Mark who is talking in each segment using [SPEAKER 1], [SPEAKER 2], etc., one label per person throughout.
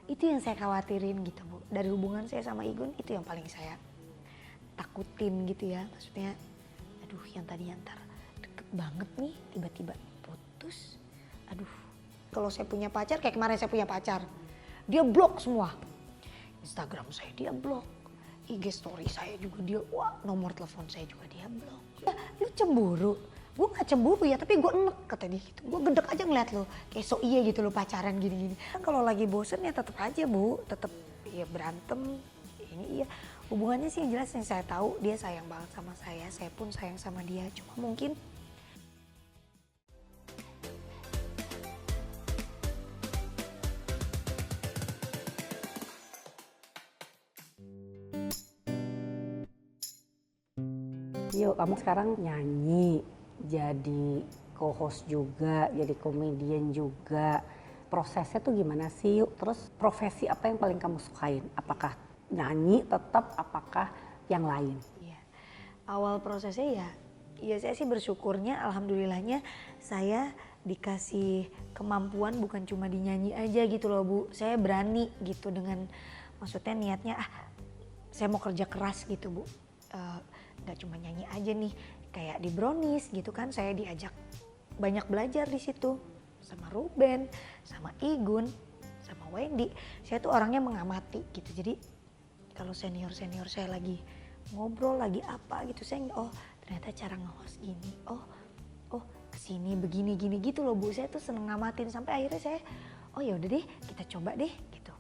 [SPEAKER 1] Itu yang saya khawatirin gitu Bu. Dari hubungan saya sama Igun itu yang paling saya takutin gitu ya. Maksudnya aduh yang tadi ntar deket banget nih tiba-tiba putus. Aduh kalau saya punya pacar kayak kemarin saya punya pacar. Dia blok semua. Instagram saya dia blok. IG story saya juga dia, wah nomor telepon saya juga dia blok. Ya, lu cemburu? Gue gak cemburu ya tapi gue enek kata dia gitu. Gue gedek aja ngeliat lo kayak so iya gitu lo pacaran gini-gini. Kan kalau lagi bosen ya tetep aja Bu, tetep ya berantem. Ini iya hubungannya sih yang jelas yang saya tahu dia sayang banget sama saya pun sayang sama dia. Cuma mungkin
[SPEAKER 2] Yuk, kamu sekarang nyanyi, jadi co-host juga, jadi komedian juga. Prosesnya tuh gimana sih? Yuk, terus profesi apa yang paling kamu sukain? Apakah nyanyi tetap, apakah yang lain?
[SPEAKER 1] ya, awal prosesnya ya saya sih bersyukurnya alhamdulillahnya saya dikasih kemampuan bukan cuma dinyanyi aja gitu loh Bu. Saya berani gitu dengan maksudnya niatnya saya mau kerja keras gitu Bu. Gak cuma nyanyi aja nih kayak di Brownies gitu kan saya diajak banyak belajar di situ sama Ruben, sama Igun, sama Wendy. Saya tuh orangnya mengamati gitu. Jadi kalau senior saya lagi ngobrol lagi apa gitu saya oh ternyata cara nge-host gini. Oh kesini begini gini gitu loh Bu. Saya tuh seneng ngamatin sampai akhirnya saya oh ya udah deh kita coba deh gitu.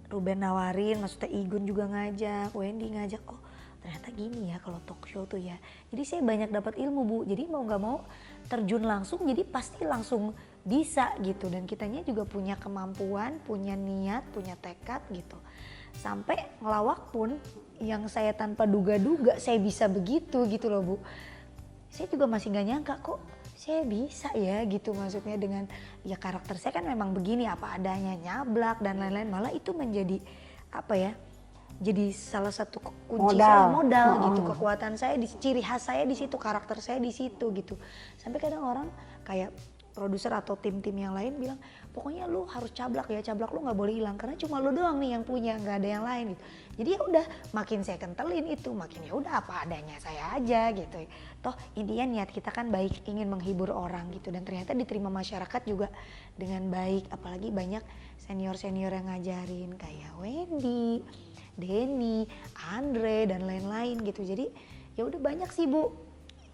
[SPEAKER 1] Ruben nawarin, maksudnya Igun juga ngajak, Wendy ngajak. Oh ternyata gini ya kalau talk show tuh ya. Jadi saya banyak dapat ilmu Bu. Jadi mau nggak mau terjun langsung jadi pasti langsung bisa gitu. Dan kitanya juga punya kemampuan, punya niat, punya tekad gitu. Sampai ngelawak pun yang saya tanpa duga-duga saya bisa begitu gitu loh Bu. Saya juga masih nggak nyangka kok saya bisa ya gitu maksudnya dengan ya karakter saya kan memang begini apa adanya nyablak dan lain-lain malah itu menjadi apa ya jadi salah satu kunci saya modal gitu kekuatan saya di ciri khas saya di situ karakter saya di situ gitu sampai kadang orang kayak produser atau tim-tim yang lain bilang pokoknya lu harus cablak ya cablak lu nggak boleh hilang karena cuma lu doang nih yang punya nggak ada yang lain gitu jadi ya udah makin saya kentelin itu makin ya udah apa adanya saya aja gitu toh intinya niat kita kan baik ingin menghibur orang gitu dan ternyata diterima masyarakat juga dengan baik apalagi banyak senior-senior yang ngajarin kayak Wendy Denny, Andre dan lain-lain gitu. Jadi ya udah banyak sih Bu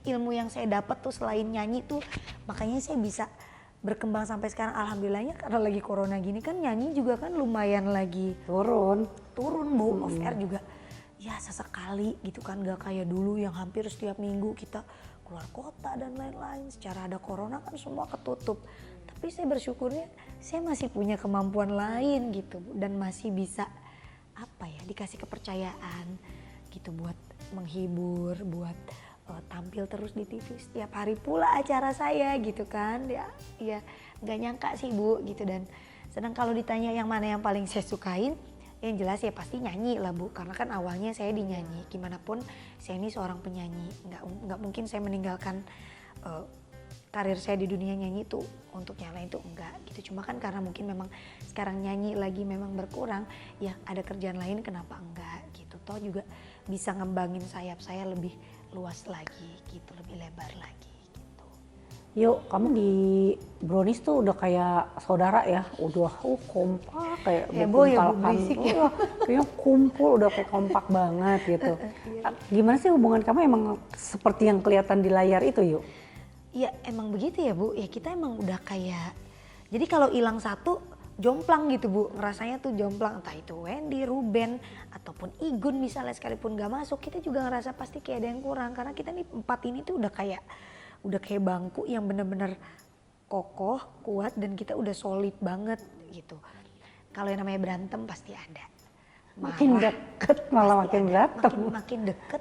[SPEAKER 1] ilmu yang saya dapat tuh selain nyanyi tuh makanya saya bisa berkembang sampai sekarang alhamdulillahnya karena lagi corona gini kan nyanyi juga kan lumayan lagi turun Bu off air juga ya sesekali gitu kan gak kayak dulu yang hampir setiap minggu kita keluar kota dan lain-lain secara ada corona kan semua ketutup tapi saya bersyukurnya saya masih punya kemampuan lain gitu dan masih bisa apa ya dikasih kepercayaan gitu buat menghibur buat tampil terus di TV setiap hari pula acara saya gitu kan ya nggak nyangka sih Bu gitu dan sedang kalau ditanya yang mana yang paling saya sukain yang jelas ya pasti nyanyi lah Bu karena kan awalnya saya dinyanyi gimana pun saya ini seorang penyanyi nggak mungkin saya meninggalkan karir saya di dunia nyanyi itu untuk yang lain tuh enggak gitu cuma kan karena mungkin memang sekarang nyanyi lagi memang berkurang ya ada kerjaan lain kenapa enggak gitu toh juga bisa ngembangin sayap saya lebih luas lagi gitu lebih lebar lagi gitu.
[SPEAKER 2] Yuk kamu di Brownies tuh udah kayak saudara ya udah kompak kayak
[SPEAKER 1] heboh ya Bu berisik ya
[SPEAKER 2] kayaknya kumpul udah kayak kompak banget gitu gimana sih hubungan kamu emang seperti yang kelihatan di layar itu Yuk?
[SPEAKER 1] Iya emang begitu ya Bu, ya kita emang udah kayak, jadi kalau hilang satu jomplang gitu Bu, ngerasanya tuh jomplang entah itu Wendy, Ruben, ataupun Igun misalnya sekalipun gak masuk kita juga ngerasa pasti kayak ada yang kurang karena kita nih empat ini tuh udah kayak bangku yang bener-bener kokoh, kuat dan kita udah solid banget gitu. Kalau yang namanya berantem pasti ada.
[SPEAKER 2] Makin deket malah makin berantem.
[SPEAKER 1] Makin deket,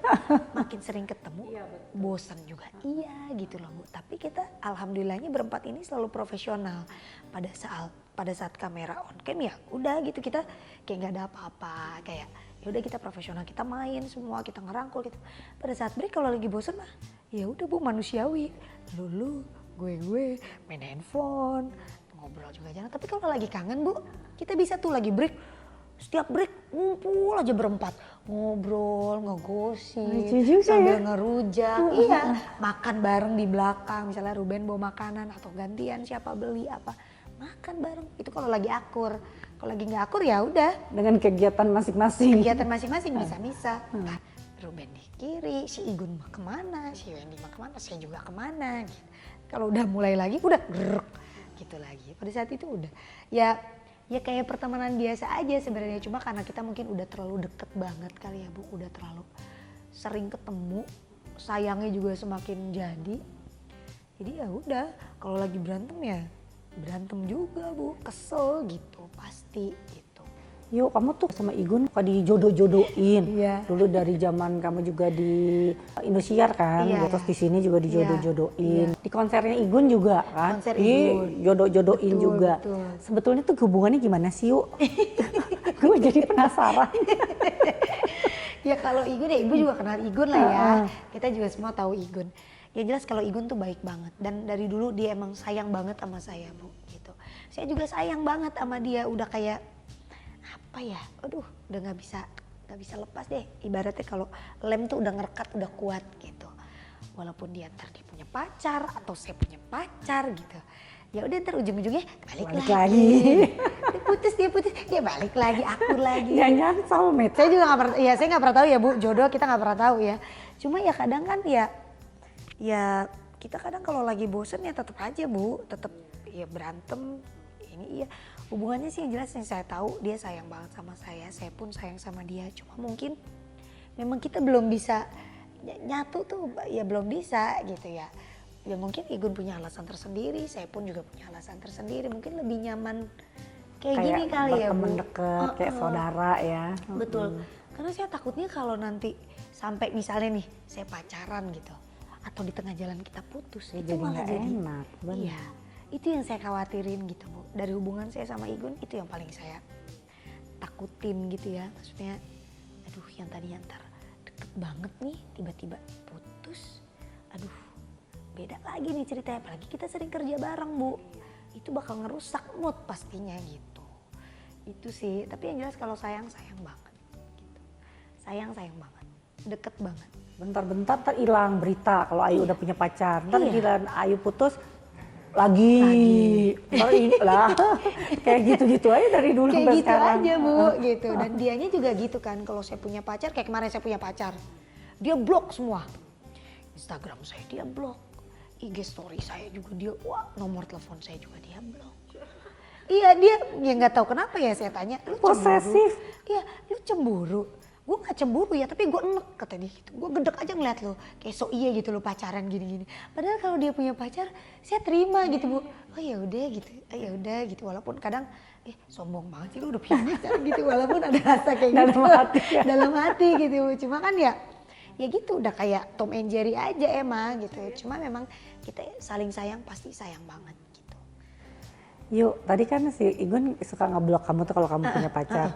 [SPEAKER 1] makin sering ketemu, bosan juga. Iya gitu loh Bu. Tapi kita alhamdulillahnya berempat ini selalu profesional. Pada saat kamera on cam ya udah gitu kita kayak nggak ada apa-apa. Kayak ya udah kita profesional, kita main semua, kita ngerangkul gitu. Pada saat break kalau lagi bosan mah ya udah Bu manusiawi. Lu gue main handphone, ngobrol juga jarang. Tapi kalau lagi kangen Bu, kita bisa tuh lagi break, setiap break ngumpul aja berempat, ngobrol, ngegosip,
[SPEAKER 2] Lucu juga
[SPEAKER 1] sambil
[SPEAKER 2] ya.
[SPEAKER 1] ngerujak, iya, makan bareng di belakang, misalnya Ruben bawa makanan atau gantian siapa beli apa, makan bareng. Itu kalau lagi akur. Kalau lagi nggak akur ya udah,
[SPEAKER 2] Dengan kegiatan masing-masing.
[SPEAKER 1] kegiatan masing-masing bisa-bisa. Nah, Ruben di kiri, si Igun mah kemana, si Wendy mah kemana, saya juga kemana. Gitu. Kalau udah mulai lagi, udah grrrk, gitu lagi. Pada saat itu udah, ya kayak pertemanan biasa aja sebenarnya. Cuma karena kita mungkin udah terlalu deket banget kali ya Bu, udah terlalu sering ketemu, sayangnya juga semakin jadi. Jadi ya udah, kalau lagi berantem ya berantem juga Bu, kesel gitu pasti gitu.
[SPEAKER 2] Yuk, kamu tuh sama Igun suka dijodoh-jodohin.
[SPEAKER 1] Iya.
[SPEAKER 2] Dulu dari zaman kamu juga di Indosiar kan,
[SPEAKER 1] Iya,
[SPEAKER 2] terus
[SPEAKER 1] iya.
[SPEAKER 2] di sini juga dijodoh-jodohin.
[SPEAKER 1] Iya.
[SPEAKER 2] Di konsernya Igun juga kan,
[SPEAKER 1] Konser Igun.
[SPEAKER 2] jodoh-jodohin
[SPEAKER 1] Betul,
[SPEAKER 2] juga.
[SPEAKER 1] betul.
[SPEAKER 2] Sebetulnya tuh hubungannya gimana sih Yuk? Gue jadi penasaran.
[SPEAKER 1] Ya kalau Igun ya Ibu juga kenal Igun lah ya. Kita juga semua tahu Igun. Yang jelas kalau Igun tuh baik banget dan dari dulu dia emang sayang banget sama saya Bu gitu. Saya juga sayang banget sama dia, udah kayak apa ya? Aduh, udah nggak bisa lepas deh. Ibaratnya kalau lem tuh udah ngerekat, udah kuat gitu. Walaupun dia ntar dia punya pacar atau saya punya pacar gitu. Ya udah ntar ujung-ujungnya balik lagi. Dia putus, dia balik lagi, akur lagi.
[SPEAKER 2] Jangan soulmate.
[SPEAKER 1] Saya juga nggak pernah, ya saya nggak pernah tahu ya Bu, jodoh kita nggak pernah tahu ya. Cuma ya kadang kan ya kita kadang kalau lagi bosen ya tetap aja Bu, tetap ya berantem. Ini iya hubungannya sih yang jelas yang saya tahu dia sayang banget sama saya pun sayang sama dia. Cuma mungkin memang kita belum bisa nyatu tuh, ya belum bisa gitu ya. Ya mungkin Igun punya alasan tersendiri, saya pun juga punya alasan tersendiri. Mungkin lebih nyaman kayak gini kali ya Bu.
[SPEAKER 2] berteman deket, kayak saudara ya.
[SPEAKER 1] Betul, karena saya takutnya kalau nanti sampai misalnya nih saya pacaran gitu atau di tengah jalan kita putus,
[SPEAKER 2] Ya,
[SPEAKER 1] itu
[SPEAKER 2] jadi
[SPEAKER 1] malah
[SPEAKER 2] nggak
[SPEAKER 1] jadi
[SPEAKER 2] enak, benar.
[SPEAKER 1] iya, itu yang saya khawatirin gitu Bu. Dari hubungan saya sama Igun itu yang paling saya takutin gitu ya, maksudnya aduh yang tadinya ntar deket banget nih tiba-tiba putus, aduh beda lagi nih ceritanya, apalagi kita sering kerja bareng Bu, itu bakal ngerusak mood pastinya gitu. Itu sih, tapi yang jelas kalau sayang banget gitu. Sayang banget, deket banget.
[SPEAKER 2] Bentar-bentar ntar hilang berita kalau Ayu udah punya pacar. Ntar
[SPEAKER 1] Iya.
[SPEAKER 2] giliran Ayu putus lagi. Ntar lah kayak gitu-gitu aja dari dulu
[SPEAKER 1] Kayak
[SPEAKER 2] sampai
[SPEAKER 1] gitu
[SPEAKER 2] sekarang.
[SPEAKER 1] aja Bu gitu, dan dianya juga gitu kan, kalau saya punya pacar, kayak kemarin saya punya pacar, dia blok semua. Instagram saya dia blok, IG story saya juga dia, wah nomor telepon saya juga dia blok. Iya dia, ya nggak tahu kenapa ya saya tanya, lu cemburu?
[SPEAKER 2] Posesif.
[SPEAKER 1] Iya, lu cemburu? Gue nggak cemburu ya, tapi gue enek kata dia gitu. Gue gedek aja ngeliat lo, kayak so iya gitu lo pacaran gini-gini. Padahal kalau dia punya pacar, saya terima gitu Bu. Oh ya udah gitu, ya udah gitu. Walaupun kadang, sombong banget sih lu udah punya pacar gitu. Walaupun ada rasa kayak
[SPEAKER 2] Dalam
[SPEAKER 1] gitu
[SPEAKER 2] hati ya.
[SPEAKER 1] dalam hati gitu. Cuma kan ya gitu udah kayak Tom and Jerry aja emang gitu. Cuma memang kita saling sayang, pasti sayang banget gitu.
[SPEAKER 2] Yuk, tadi kan si Igun suka ngeblok kamu tuh kalau kamu punya pacar.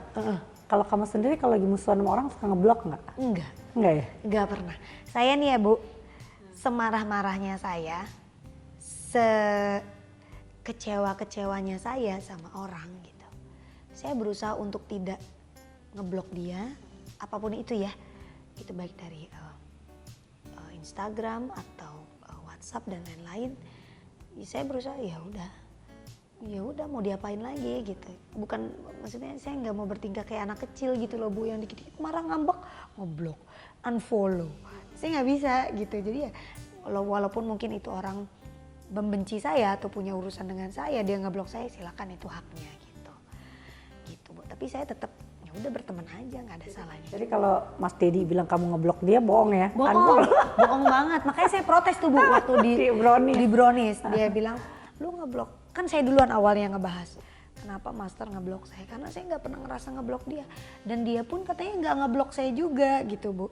[SPEAKER 2] Kalau kamu sendiri kalau lagi musuhan sama orang suka ngeblok nggak?
[SPEAKER 1] Enggak.
[SPEAKER 2] Enggak ya?
[SPEAKER 1] Enggak pernah. Saya nih ya Bu, semarah-marahnya saya, sekecewa-kecewanya saya sama orang gitu. Saya berusaha untuk tidak ngeblok dia, apapun itu ya. Itu baik dari Instagram atau WhatsApp dan lain-lain. Saya berusaha ya udah mau diapain lagi gitu. Bukan, maksudnya saya nggak mau bertingkah kayak anak kecil gitu loh Bu, yang dikit-dikit marah ngambek ngeblok, unfollow. Saya nggak bisa gitu. Jadi ya walaupun mungkin itu orang membenci saya atau punya urusan dengan saya, dia ngeblok saya, silakan, itu haknya gitu Bu. Tapi saya tetap ya udah berteman aja, nggak ada salahnya.
[SPEAKER 2] Jadi kalau Mas Dedi bilang kamu ngeblok dia bohong ya?
[SPEAKER 1] Bohong banget. Makanya saya protes tuh Bu waktu
[SPEAKER 2] Di Brownies.
[SPEAKER 1] di Brownies. Dia bilang, lu ngeblok. Kan saya duluan awalnya ngebahas. Kenapa Master ngeblok saya? Karena saya nggak pernah ngerasa ngeblok dia. Dan dia pun katanya nggak ngeblok saya juga gitu Bu.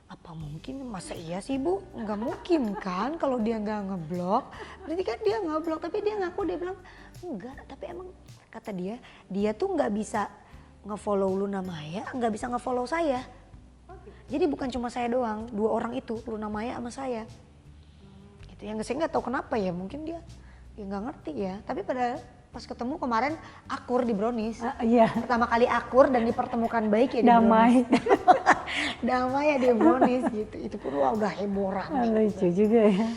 [SPEAKER 1] Apa mungkin, masa iya sih Bu? Nggak mungkin kan kalau dia nggak ngeblok. Berarti kan dia ngeblok, tapi dia ngaku, dia bilang enggak. Tapi emang kata dia tuh nggak bisa ngefollow Luna Maya, nggak bisa ngefollow saya. Jadi bukan cuma saya doang, 2 orang itu, Luna Maya sama saya. Gitu. Yang saya nggak tahu kenapa ya, mungkin dia ya nggak ngerti ya. Tapi pada pas ketemu kemarin akur di Brownies.
[SPEAKER 2] Iya.
[SPEAKER 1] Pertama kali akur dan dipertemukan baik ya di
[SPEAKER 2] Damai.
[SPEAKER 1] Brownies. Damai ya di Brownies gitu. Itu pun wah udah heboh rame.
[SPEAKER 2] Lucu juga ya.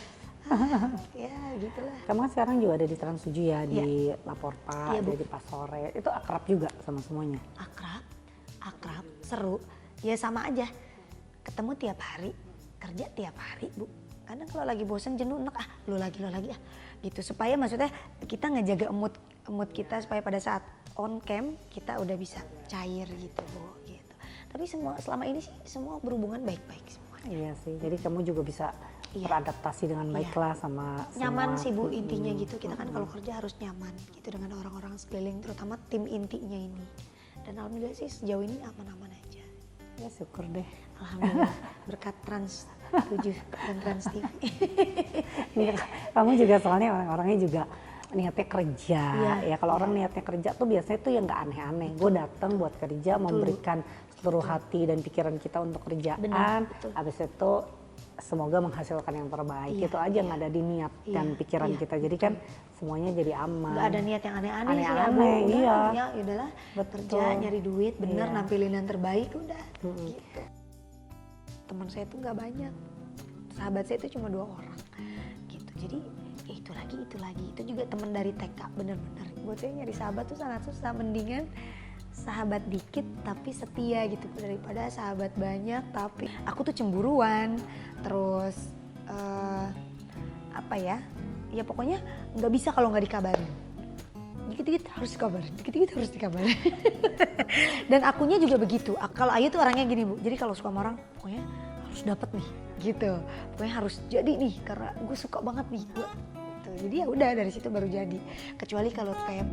[SPEAKER 1] Ya gitulah.
[SPEAKER 2] Kamu kan sekarang juga ada di Trans 7 ya, di
[SPEAKER 1] Iya.
[SPEAKER 2] Laporta,
[SPEAKER 1] Iya,
[SPEAKER 2] ada
[SPEAKER 1] Bu.
[SPEAKER 2] di Pasore. Itu akrab juga sama semuanya?
[SPEAKER 1] Akrab, seru. Ya sama aja. Ketemu tiap hari, kerja tiap hari, Bu. Kadang kalau lagi bosen jenuh enak lo lagi ah gitu, supaya maksudnya kita ngejaga mood kita supaya pada saat on cam kita udah bisa cair gitu Bu gitu. Tapi selama ini sih semua berhubungan baik-baik semua.
[SPEAKER 2] Iya sih, jadi kamu juga bisa beradaptasi dengan baik lah sama
[SPEAKER 1] Nyaman
[SPEAKER 2] semua.
[SPEAKER 1] sih Bu intinya gitu, kita kan kalau kerja harus nyaman gitu dengan orang-orang sekeliling, terutama tim intinya ini. Dan alhamdulillah sih sejauh ini aman-aman aja.
[SPEAKER 2] Ya syukur deh.
[SPEAKER 1] Alhamdulillah berkat Trans 7 dan Trans TV.
[SPEAKER 2] Iya, kamu juga soalnya orang-orangnya juga niatnya kerja.
[SPEAKER 1] Iya,
[SPEAKER 2] Ya kalau orang niatnya kerja tuh biasanya tuh yang nggak aneh-aneh. Gue datang buat kerja, memberikan seluruh hati dan pikiran kita untuk kerjaan.
[SPEAKER 1] Benar, betul.
[SPEAKER 2] Habis itu semoga menghasilkan yang terbaik.
[SPEAKER 1] Iya,
[SPEAKER 2] Itu aja yang ada di niat dan pikiran kita. Jadi kan semuanya jadi aman.
[SPEAKER 1] Nggak ada niat yang aneh-aneh sih ya Bu.
[SPEAKER 2] Aneh-aneh,
[SPEAKER 1] Udah,
[SPEAKER 2] iya.
[SPEAKER 1] ya udahlah
[SPEAKER 2] Betul.
[SPEAKER 1] kerja nyari duit bener,
[SPEAKER 2] Iya.
[SPEAKER 1] nampilin yang terbaik udah gitu. Teman saya tuh nggak banyak, sahabat saya itu cuma 2 orang gitu. Jadi ya itu lagi itu juga teman dari TK, bener-bener buat saya nyari sahabat tuh sangat susah. Mendingan sahabat dikit tapi setia gitu daripada sahabat banyak tapi aku tuh cemburuan terus apa ya pokoknya nggak bisa kalau nggak dikabarin, dikit-dikit harus dikabarin, dikit-dikit harus dikabarin. Dan akunya juga begitu. Kalau Ayu tuh orangnya gini Bu, jadi kalau suka sama orang pokoknya harus dapet nih gitu, pokoknya harus jadi nih karena gue suka banget nih gue gitu. Jadi ya udah dari situ baru jadi. Kecuali kalau kayak